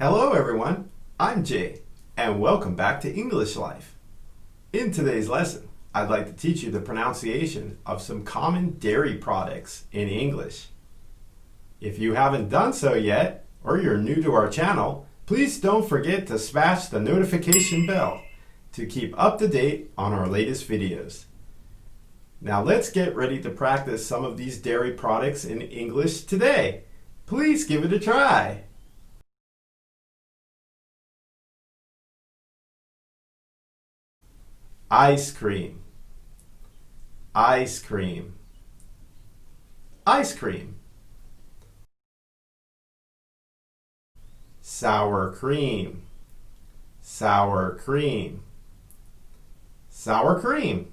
Hello everyone, I'm Jay, and welcome back to English Life. In today's lesson, I'd like to teach you the pronunciation of some common dairy products in English. If you haven't done so yet, or you're new to our channel, please don't forget to smash the notification bell to keep up to date on our latest videos. Now let's get ready to practice some of these dairy products in English today. Please give it a try. Ice cream, ice cream, ice cream. Sour cream, sour cream, sour cream.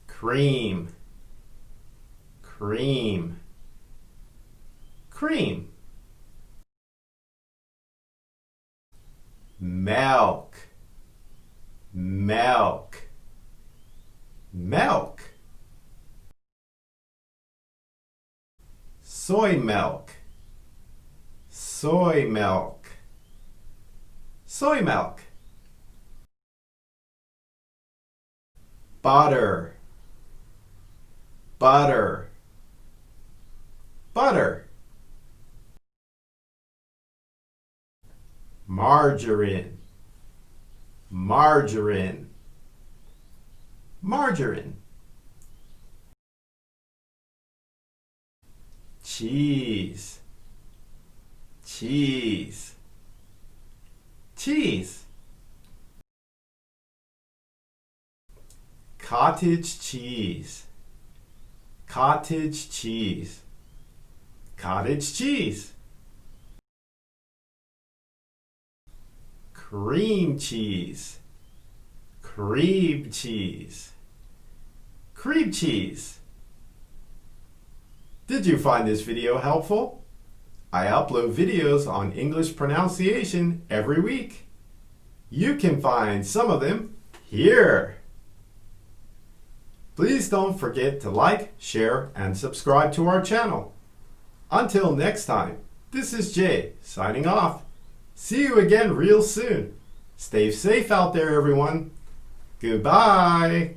Cream, cream, cream. Milk, milk, milk. Soy milk, soy milk, soy milk. Butter, butter, butter. Margarine, margarine, margarine. Cheese, cheese, cheese. Cottage cheese, cottage cheese, cottage cheese. Cream cheese, cream cheese, cream cheese. Did you find this video helpful? I upload videos on English pronunciation every week. You can find some of them here. Please don't forget to like, share, and subscribe to our channel. Until next time, this is Jay signing off. See you again real soon. Stay safe out there, everyone. Goodbye.